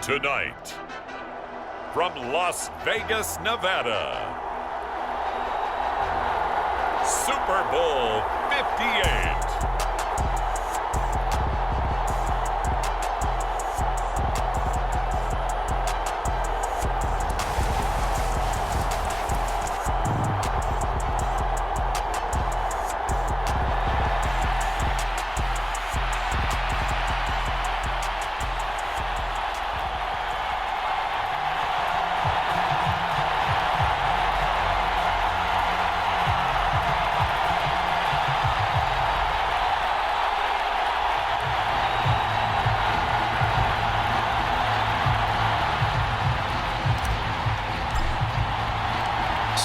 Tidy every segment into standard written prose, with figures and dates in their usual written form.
Tonight, from Las Vegas, Nevada, Super Bowl 58.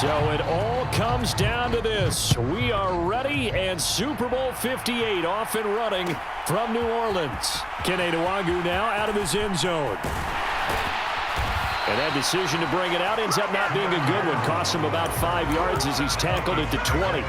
So it all comes down to this. We are ready, and Super Bowl 58 off and running from New Orleans. Kene Nwangwu now out of his end zone. And that decision to bring it out ends up not being a good one. Costs him about 5 yards as he's tackled at the 20.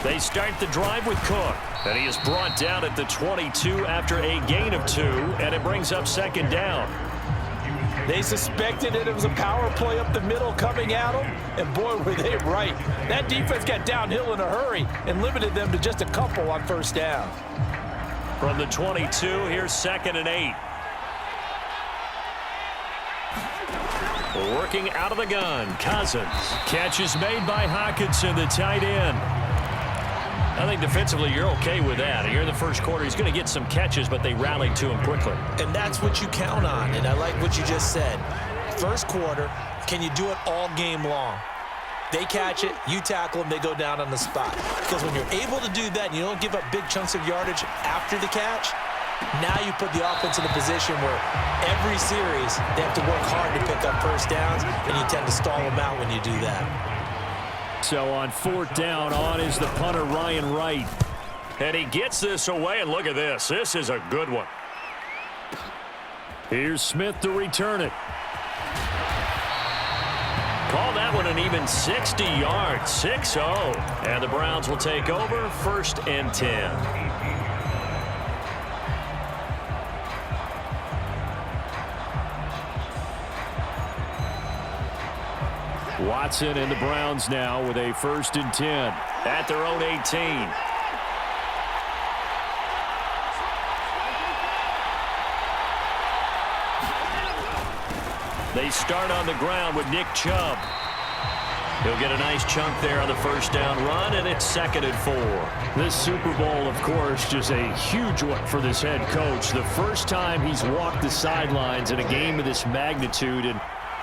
They start the drive with Cook, and he is brought down at the 22 after a gain of 2, and it brings up second down. They suspected it was a power play up the middle coming at them, and boy, were they right. That defense got downhill in a hurry and limited them to just a couple on first down. From the 22, here's 2nd and 8. Working out of the gun, Cousins. Catch is made by Hockenson, the tight end. I think defensively you're okay with that. Here in the first quarter, he's going to get some catches, but they rallied to him quickly. And that's what you count on, and I like what you just said. First quarter, can you do it all game long? They catch it, you tackle them, they go down on the spot. Because when you're able to do that and you don't give up big chunks of yardage after the catch, now you put the offense in a position where every series they have to work hard to pick up first downs, and you tend to stall them out when you do that. So on 4th down, on is the punter, Ryan Wright. And he gets this away, and look at this. This is a good one. Here's Smith to return it. Call that one an even 60 yards, 6-0. And the Browns will take over, 1st and 10. Watson and the Browns now with a 1st and 10 at their own 18. They start on the ground with Nick Chubb. He'll get a nice chunk there on the first down run, and it's 2nd and 4. This Super Bowl, of course, just a huge one for this head coach. The first time he's walked the sidelines in a game of this magnitude, and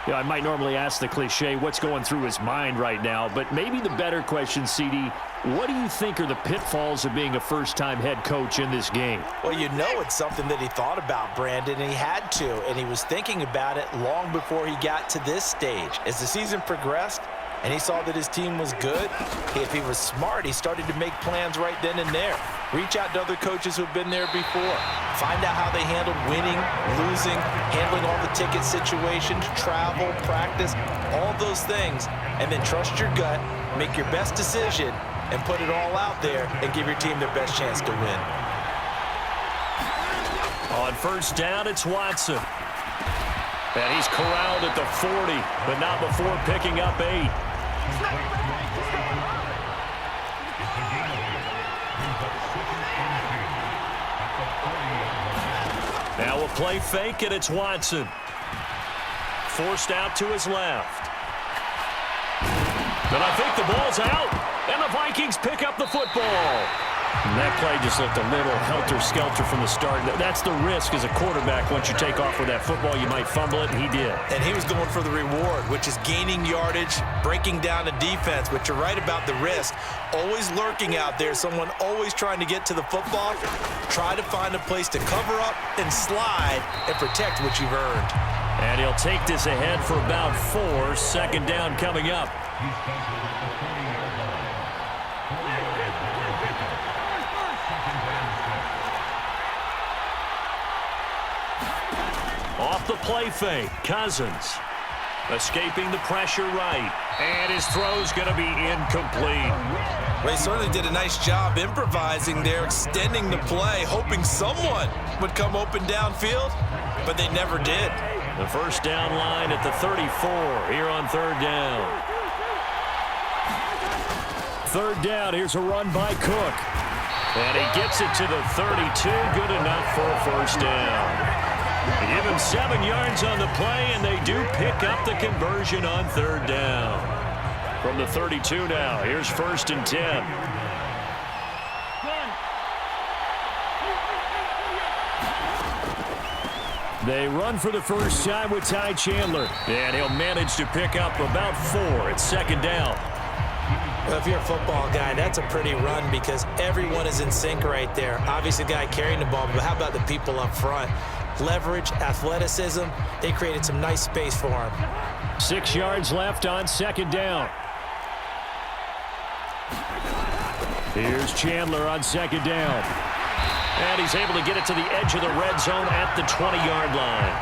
I might normally ask the cliche, what's going through his mind right now? But maybe the better question, CD, what do you think are the pitfalls of being a first-time head coach in this game? Well, you know it's something that he thought about, Brandon, and he had to. And he was thinking about it long before he got to this stage. As the season progressed and he saw that his team was good, if he was smart, he started to make plans right then and there. Reach out to other coaches who've been there before. Find out how they handled winning, losing, handling all the ticket situations, travel, practice, all those things. And then trust your gut, make your best decision, and put it all out there and give your team their best chance to win. On first down, it's Watson. And he's corralled at the 40, but not before picking up 8. Now we'll play fake, and it's Watson. Forced out to his left. But I think the ball's out, and the Vikings pick up the football. And that play just looked a little helter-skelter from the start. That's the risk as a quarterback. Once you take off with that football, you might fumble it, and he did. And he was going for the reward, which is gaining yardage, breaking down the defense. But you're right about the risk. Always lurking out there, someone always trying to get to the football. Try to find a place to cover up and slide and protect what you've earned. And he'll take this ahead for about 4. Second down coming up. Off the play fake, Cousins. Escaping the pressure right. And his throw's going to be incomplete. Well, he certainly did a nice job improvising there, extending the play, hoping someone would come open downfield, but they never did. The first down line at the 34 here on third down. Third down, here's a run by Cook. And he gets it to the 32, good enough for a first down. They give him 7 yards on the play, and they do pick up the conversion on third down. From the 32 now, here's 1st and 10. They run for the first time with Ty Chandler. And he'll manage to pick up about 4 at second down. Well, if you're a football guy, that's a pretty run because everyone is in sync right there. Obviously, the guy carrying the ball, but how about the people up front? Leverage, athleticism, they created some nice space for him. 6 yards left on second down. Here's Chandler on second down. And he's able to get it to the edge of the red zone at the 20-yard line.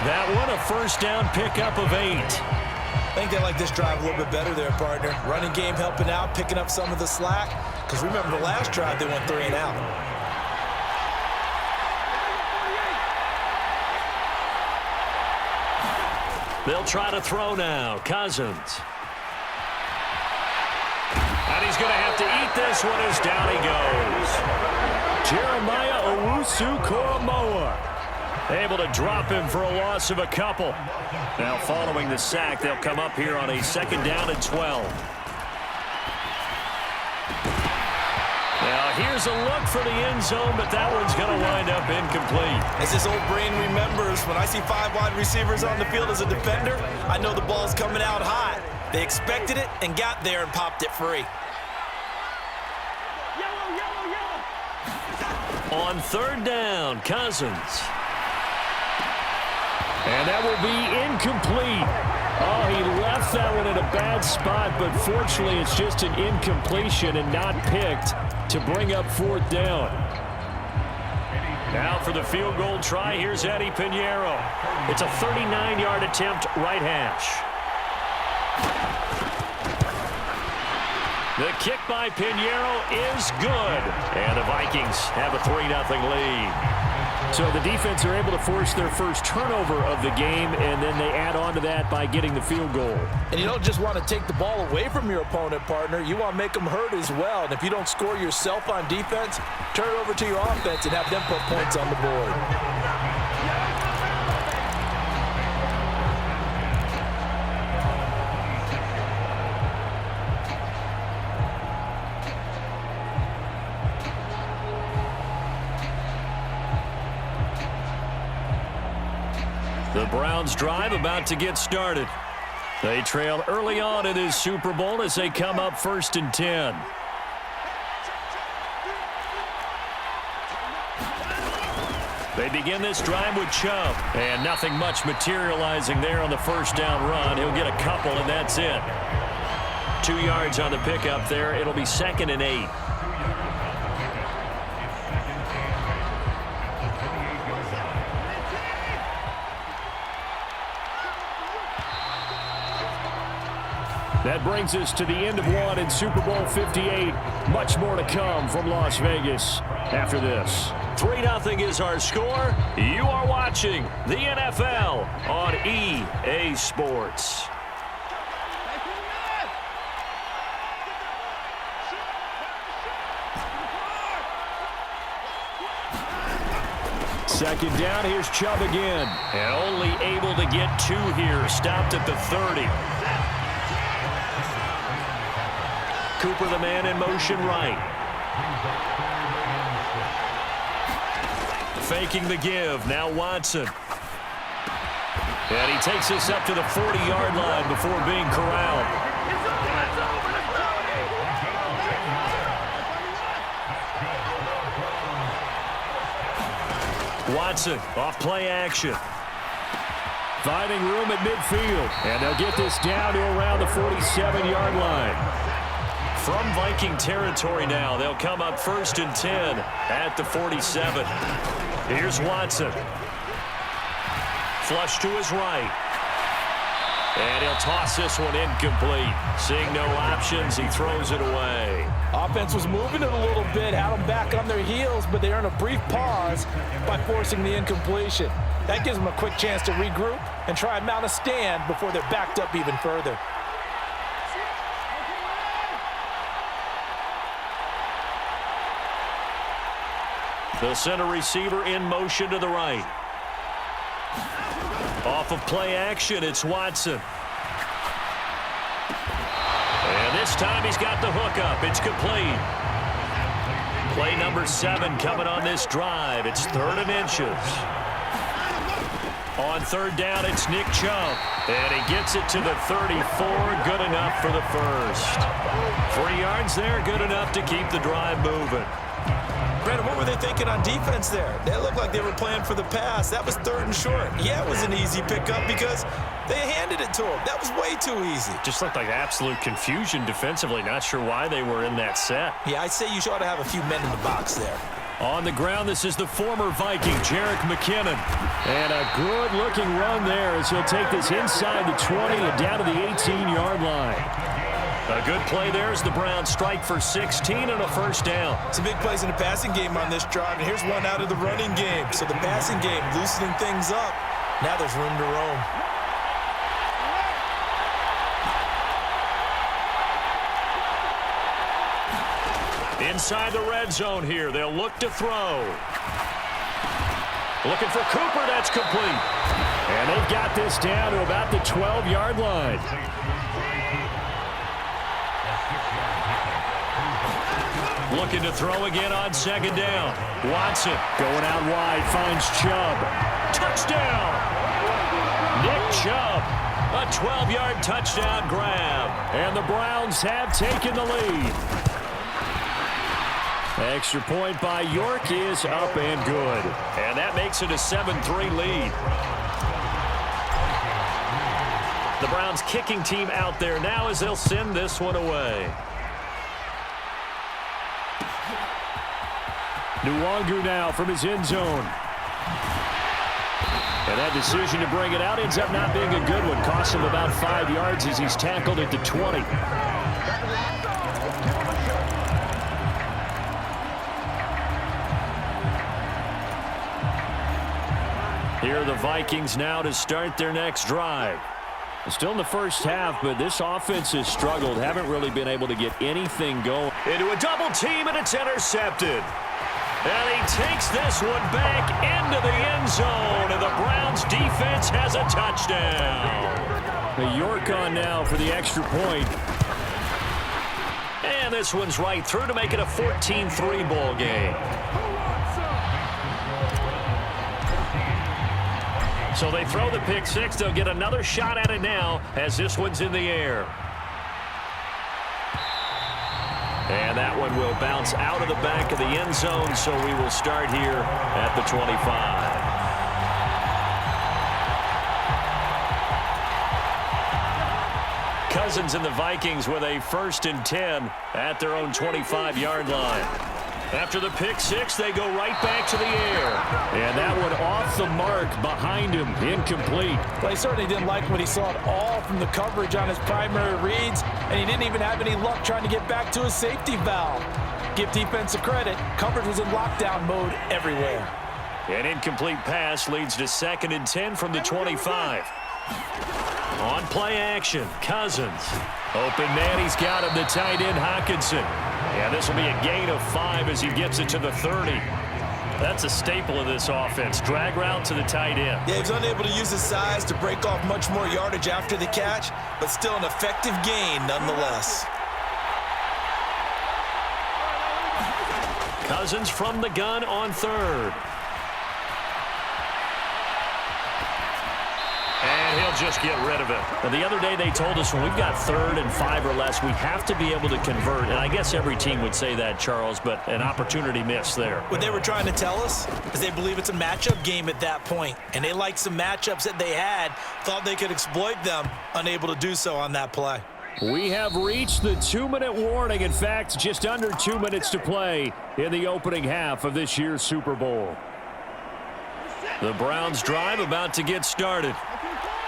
That one a first down pickup of 8. I think they like this drive a little bit better there, partner. Running game helping out, picking up some of the slack. Because remember the last drive, they went 3 and out. They'll try to throw now. Cousins. And he's going to have to eat this one as down he goes. Jeremiah Owusu-Koramoah able to drop him for a loss of a couple. Now following the sack, they'll come up here on a second down and 12. Now here's a look for the end zone, but that one's going to wind up incomplete. As this old brain remembers, when I see 5 wide receivers on the field as a defender, I know the ball's coming out hot. They expected it and got there and popped it free. On third down, Cousins. And that will be incomplete. Oh, he left that one in a bad spot, but fortunately it's just an incompletion and not picked to bring up 4th down. Now for the field goal try, here's Eddie Pinheiro. It's a 39-yard attempt, right hash. The kick by Pinheiro is good. And the Vikings have a 3-0 lead. So the defense are able to force their first turnover of the game, and then they add on to that by getting the field goal. And you don't just want to take the ball away from your opponent, partner. You want to make them hurt as well. And if you don't score yourself on defense, turn it over to your offense and have them put points on the board. The Browns drive about to get started. They trail early on in this Super Bowl as they come up 1st and 10. They begin this drive with Chubb, and nothing much materializing there on the first down run. He'll get a couple, and that's it. 2 yards on the pickup there. It'll be 2nd and 8. That brings us to the end of one in Super Bowl 58. Much more to come from Las Vegas after this. 3-0 is our score. You are watching the NFL on EA Sports. Second down, here's Chubb again. And only able to get 2 here. Stopped at the 30. Cooper, the man in motion right. Faking the give. Now Watson. And he takes this up to the 40-yard line before being corralled. Watson off play action. Finding room at midfield. And they'll get this down to around the 47-yard line. From Viking territory now, they'll come up 1st and 10 at the 47. Here's Watson. Flush to his right. And he'll toss this one incomplete. Seeing no options, he throws it away. Offense was moving it a little bit, had them back on their heels, but they earned a brief pause by forcing the incompletion. That gives them a quick chance to regroup and try and mount a stand before they're backed up even further. The center receiver in motion to the right. Off of play action, it's Watson. And this time he's got the hook up. It's complete. Play number 7 coming on this drive. It's 3rd and inches. On 3rd down, it's Nick Chubb. And he gets it to the 34. Good enough for the first. 3 yards there, good enough to keep the drive moving. Brandon, what were they thinking on defense there? They looked like they were playing for the pass. That was 3rd and short. Yeah, it was an easy pickup because they handed it to him. That was way too easy. Just looked like absolute confusion defensively. Not sure why they were in that set. Yeah, I'd say you ought to have a few men in the box there. On the ground, this is the former Viking, Jerick McKinnon. And a good-looking run there as he'll take this inside the 20 and down to the 18-yard line. A good play there as the Browns strike for 16 and a first down. Some big plays in the passing game on this drive, and here's one out of the running game. So the passing game loosening things up. Now there's room to roam. Inside the red zone here, they'll look to throw. Looking for Cooper, that's complete. And they've got this down to about the 12-yard line. Looking to throw again on 2nd down. Watson going out wide, finds Chubb. Touchdown! Nick Chubb, a 12-yard touchdown grab. And the Browns have taken the lead. Extra point by York is up and good. And that makes it a 7-3 lead. The Browns kicking team out there now as they'll send this one away. Nwangu now from his end zone. And that decision to bring it out ends up not being a good one. Costs him about 5 yards as he's tackled at the 20. Here are the Vikings now to start their next drive. Still in the first half, but this offense has struggled. Haven't really been able to get anything going. Into a double team, and it's intercepted. And he takes this one back into the end zone, and the Browns defense has a touchdown. The York on now for the extra point. And this one's right through to make it a 14-3 ball game. So they throw the pick six. They'll get another shot at it now as this one's in the air. And that one will bounce out of the back of the end zone, so we will start here at the 25. Cousins and the Vikings with a 1st and 10 at their own 25-yard line. After the pick six, they go right back to the air. And that one off the mark behind him, incomplete. Well, he certainly didn't like what he saw at all from the coverage on his primary reads, and he didn't even have any luck trying to get back to his safety valve. Give defensive credit, coverage was in lockdown mode everywhere. An incomplete pass leads to 2nd and 10 from the 25. On play action, Cousins. Open man, he's got him, the tight end, Hockenson. Yeah, this will be a gain of 5 as he gets it to the 30. That's a staple of this offense. Drag route to the tight end. Yeah, he was unable to use his size to break off much more yardage after the catch, but still an effective gain nonetheless. Cousins from the gun on 3rd. And he'll they'll just get rid of it. Now, the other day they told us when we've got 3rd and 5 or less, we have to be able to convert. And I guess every team would say that, Charles, but an opportunity missed there. What they were trying to tell us is they believe it's a matchup game at that point, and they liked some matchups that they had, thought they could exploit them, unable to do so on that play. We have reached the 2-minute warning. In fact, just under 2 minutes to play in the opening half of this year's Super Bowl. The Browns drive about to get started.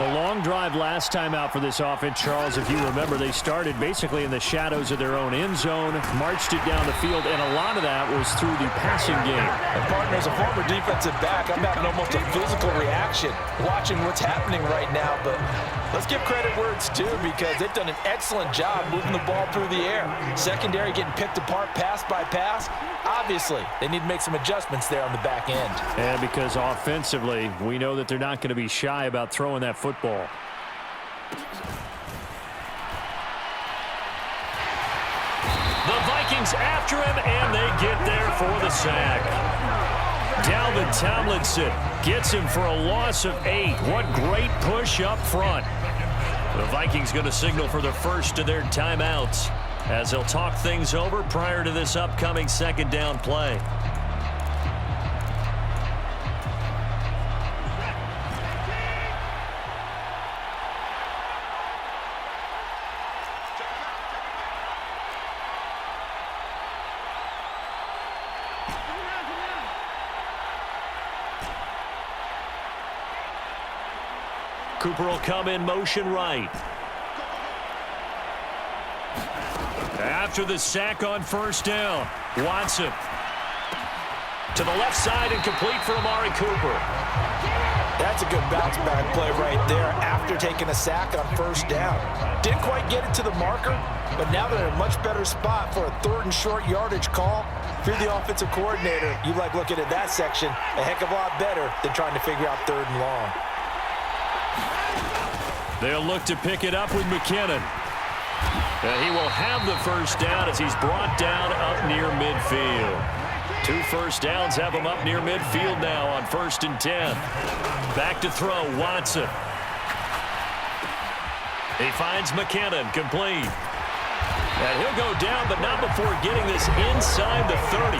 A long drive last time out for this offense, Charles. If you remember, they started basically in the shadows of their own end zone, marched it down the field, and a lot of that was through the passing game. And partner, as a former defensive back, I'm having almost a physical reaction watching what's happening right now. But let's give credit where it's due, because they've done an excellent job moving the ball through the air. Secondary getting picked apart pass by pass. Obviously, they need to make some adjustments there on the back end. And because offensively, we know that they're not going to be shy about throwing that football. The Vikings after him, and they get there for the sack. Dalvin Tomlinson gets him for a loss of 8. What great push up front. The Vikings going to signal for the first of their timeouts as they'll talk things over prior to this upcoming 2nd down play. Cooper will come in motion right. After the sack on 1st down, Watson to the left side and complete for Amari Cooper. That's a good bounce back play right there after taking a sack on 1st down. Didn't quite get it to the marker, but now they're in a much better spot for a 3rd and short yardage call. If you're the offensive coordinator, you like looking at that section a heck of a lot better than trying to figure out 3rd and long. They'll look to pick it up with McKinnon. He will have the 1st down as he's brought down up near midfield. 2 first downs have him up near midfield now on 1st and 10. Back to throw, Watson. He finds McKinnon, complete. And he'll go down, but not before getting this inside the 30.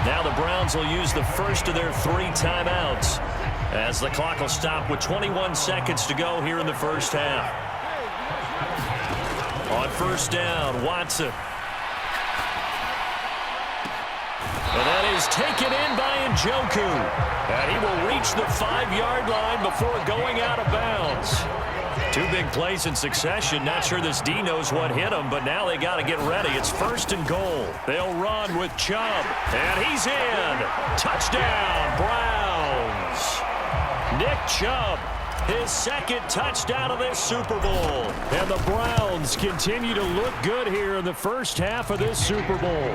Now the Browns will use the first of their 3 timeouts as the clock will stop with 21 seconds to go here in the 1st half. On 1st down, Watson. And that is taken in by Njoku. And he will reach the 5-yard line before going out of bounds. 2 big plays in succession. Not sure this D knows what hit him, but now they got to get ready. It's 1st and goal. They'll run with Chubb. And he's in. Touchdown, Browns. Nick Chubb, his 2nd touchdown of this Super Bowl. And the Browns continue to look good here in the 1st half of this Super Bowl.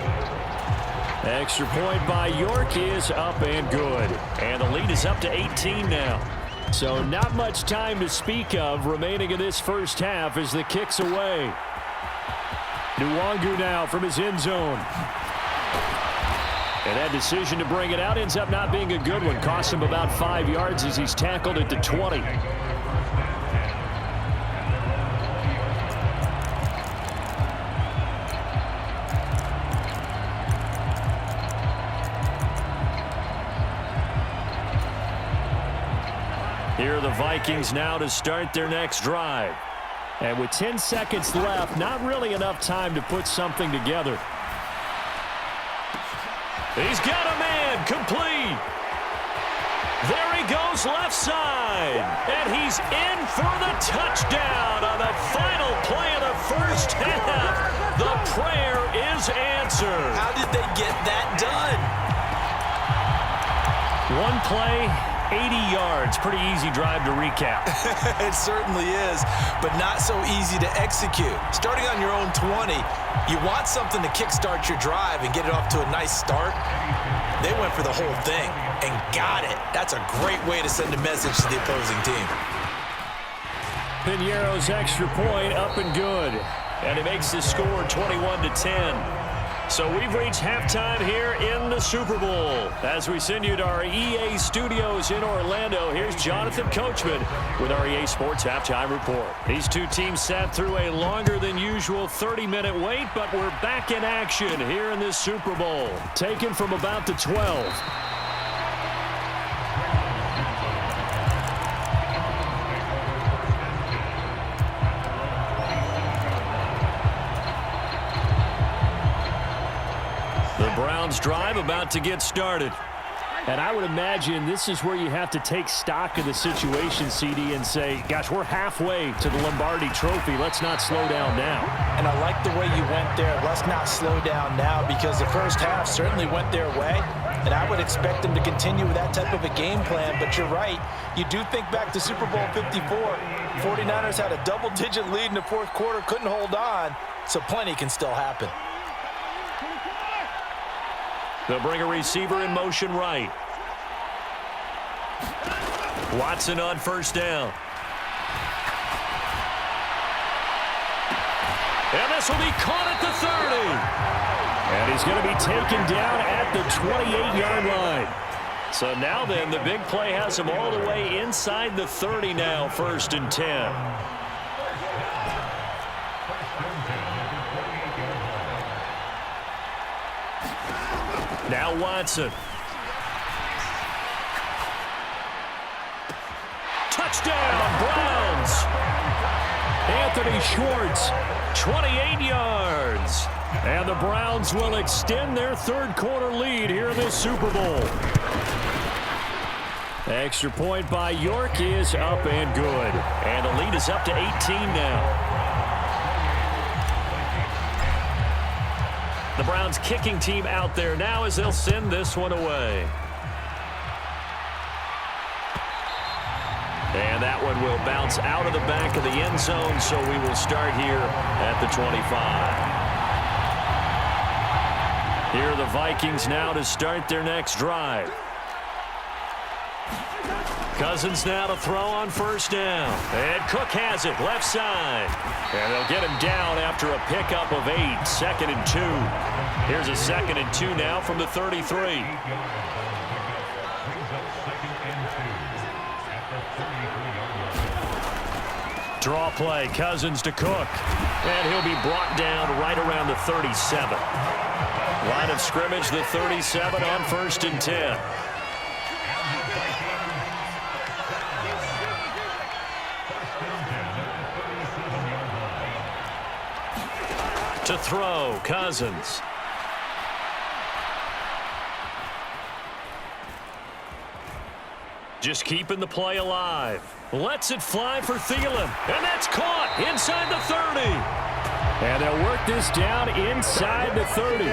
Extra point by York is up and good. And the lead is up to 18 now. So not much time to speak of remaining in this 1st half as the kick's away. Nwangu now from his end zone. And that decision to bring it out ends up not being a good one. Costs him about 5 yards as he's tackled at the 20. Here are the Vikings now to start their next drive. And with 10 seconds left, not really enough time to put something together. He's got a man, complete. There he goes left side. And he's in for the touchdown on the final play of the 1st half. The prayer is answered. How did they get that done? 1 play, 80 yards. Pretty easy drive to recap. It certainly is, but not so easy to execute. Starting on your own 20, you want something to kickstart your drive and get it off to a nice start. They went for the whole thing and got it. That's a great way to send a message to the opposing team. Piñeiro's extra point up and good. And it makes the score 21-10. So we've reached halftime here in the Super Bowl. As we send you to our EA studios in Orlando, here's Jonathan Coachman with our EA Sports Halftime Report. These two teams sat through a longer than usual 30-minute wait, but we're back in action here in this Super Bowl. Taken from about the 12. Browns drive about to get started. And I would imagine this is where you have to take stock of the situation, CD, and say, gosh, we're halfway to the Lombardi Trophy. Let's not slow down now. And I like the way you went there. Let's not slow down now, because the first half certainly went their way. And I would expect them to continue with that type of a game plan. But you're right. You do think back to Super Bowl 54. 49ers had a double-digit lead in the fourth quarter, couldn't hold on. So plenty can still happen. They'll bring a receiver in motion right. Watson on first down. And this will be caught at the 30. And he's going to be taken down at the 28-yard line. So now then, the big play has him all the way inside the 30 now, 1st and 10. Now Watson. Touchdown, Browns. Anthony Schwartz, 28 yards. And the Browns will extend their third quarter lead here in this Super Bowl. Extra point by York is up and good. And the lead is up to 18 now. The Browns kicking team out there now as they'll send this one away. And that one will bounce out of the back of the end zone, so we will start here at the 25. Here are the Vikings now to start their next drive. Cousins now to throw on first down. And Cook has it, left side. And they'll get him down after a pickup of 8, 2nd and 2. Here's a 2nd and 2 now from the 33. Draw play, Cousins to Cook. And he'll be brought down right around the 37. Line of scrimmage, the 37 on 1st and 10. To throw, Cousins. Just keeping the play alive. Lets it fly for Thielen. And that's caught inside the 30. And they'll work this down inside the 30.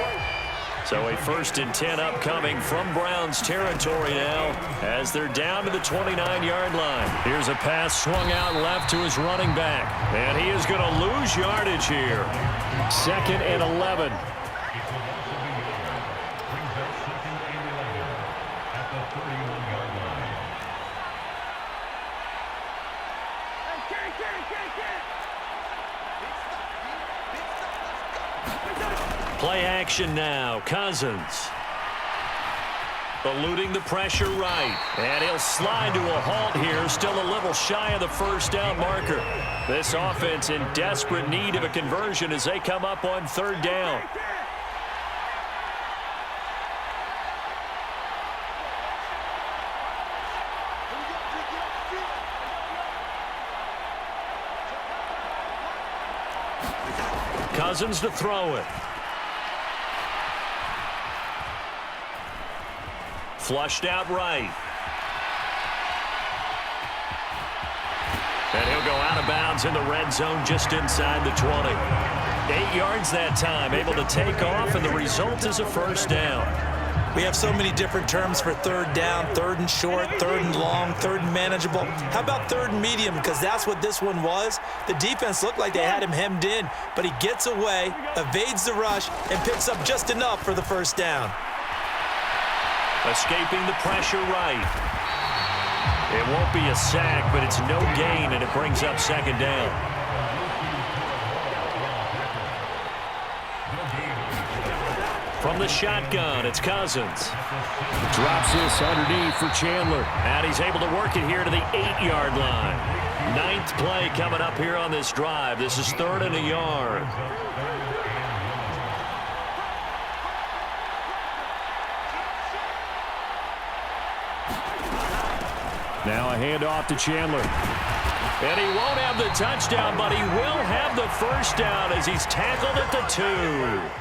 So a 1st and 10 upcoming from Browns territory now as they're down to the 29-yard line. Here's a pass swung out left to his running back. And he is going to lose yardage here. 2nd and 11. Play action now. Cousins. Eluding the pressure right. And he'll slide to a halt here. Still a little shy of the first down marker. This offense in desperate need of a conversion as they come up on 3rd down. Cousins to throw it. Flushed out right. And he'll go out of bounds in the red zone just inside the 20. 8 yards that time, able to take off, and the result is a first down. We have so many different terms for 3rd down, 3rd and short, 3rd and long, 3rd and manageable. How about 3rd and medium? Because that's what this one was. The defense looked like they had him hemmed in, but he gets away, evades the rush, and picks up just enough for the first down. Escaping the pressure right. It won't be a sack, but it's no gain, and it brings up 2nd down. From the shotgun, it's Cousins. Drops this underneath for Chandler. And he's able to work it here to the 8-yard line. 9th play coming up here on this drive. This is 3rd and a yard. Now a handoff to Chandler. And he won't have the touchdown, but he will have the first down as he's tackled at the 2.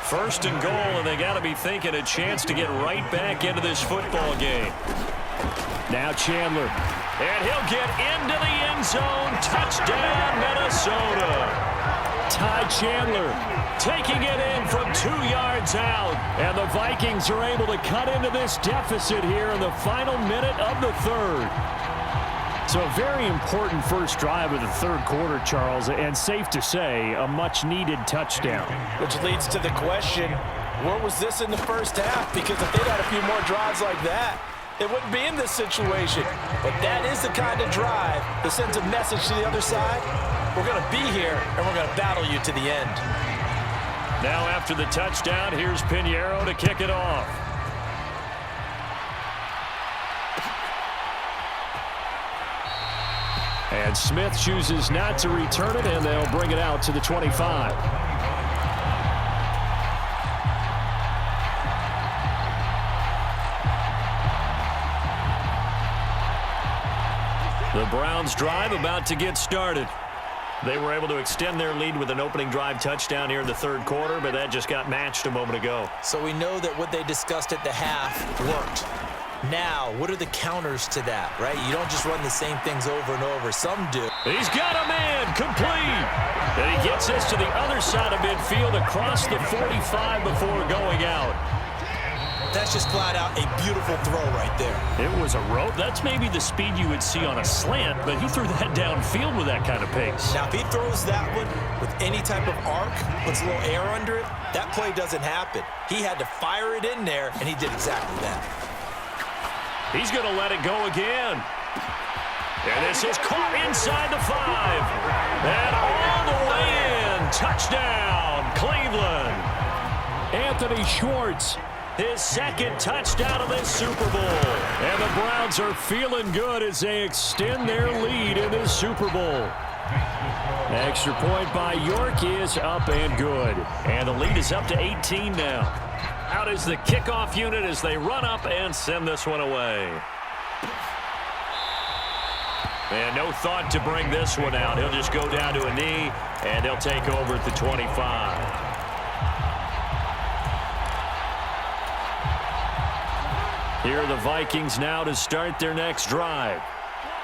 1st and goal, and they got to be thinking a chance to get right back into this football game. Now Chandler. And he'll get into the end zone. Touchdown, Minnesota. Ty Chandler taking it in from 2 yards out. And the Vikings are able to cut into this deficit here in the final minute of the 3rd. So a very important first drive of the 3rd quarter, Charles, and safe to say, a much-needed touchdown. Which leads to the question, where was this in the first half? Because if they'd had a few more drives like that, it wouldn't be in this situation. But that is the kind of drive that sends a message to the other side. We're going to be here, and we're going to battle you to the end. Now after the touchdown, here's Pinheiro to kick it off. And Smith chooses not to return it, and they'll bring it out to the 25. The Browns drive about to get started. They were able to extend their lead with an opening drive touchdown here in the 3rd quarter, but that just got matched a moment ago. So we know that what they discussed at the half worked. Now, what are the counters to that, right? You don't just run the same things over and over. Some do. He's got a man complete. And he gets this to the other side of midfield across the 45 before going out. That's just flat out a beautiful throw right there. It was a rope. That's maybe the speed you would see on a slant, but he threw that downfield with that kind of pace. Now, if he throws that one with any type of arc, puts a little air under it, that play doesn't happen. He had to fire it in there, and he did exactly that. He's going to let it go again. And this is caught inside the 5. And all the way in. Touchdown, Cleveland. Anthony Schwartz, his 2nd touchdown of this Super Bowl. And the Browns are feeling good as they extend their lead in this Super Bowl. Extra point by York is up and good. And the lead is up to 18 now. Out is the kickoff unit as they run up and send this one away. And no thought to bring this one out. He'll just go down to a knee, and they'll take over at the 25. Here are the Vikings now to start their next drive.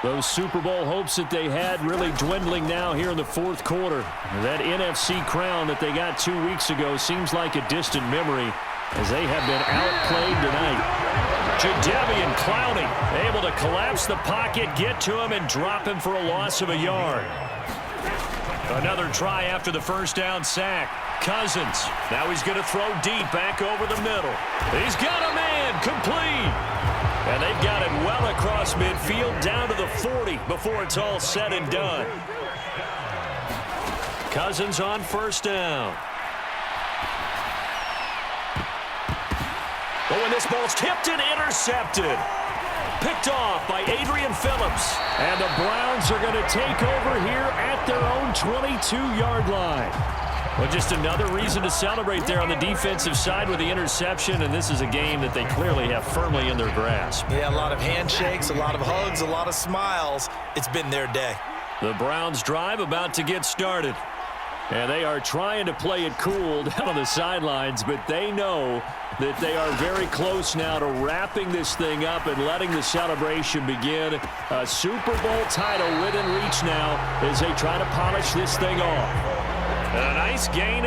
Those Super Bowl hopes that they had really dwindling now here in the 4th quarter. That NFC crown that they got 2 weeks ago seems like a distant memory, as they have been outplayed tonight. Jadeveon Clowney able to collapse the pocket, get to him, and drop him for a loss of a yard. Another try after the first down sack. Cousins. Now he's going to throw deep back over the middle. He's got a man complete. And they've got it well across midfield down to the 40 before it's all said and done. Cousins on first down. Oh, and this ball's tipped and intercepted. Picked off by Adrian Phillips. And the Browns are going to take over here at their own 22-yard line. Well, just another reason to celebrate there on the defensive side with the interception, and this is a game that they clearly have firmly in their grasp. Yeah, a lot of handshakes, a lot of hugs, a lot of smiles. It's been their day. The Browns drive about to get started. And they are trying to play it cool down on the sidelines, but they know that they are very close now to wrapping this thing up and letting the celebration begin. A Super Bowl title within reach now as they try to polish this thing off. And a nice gain.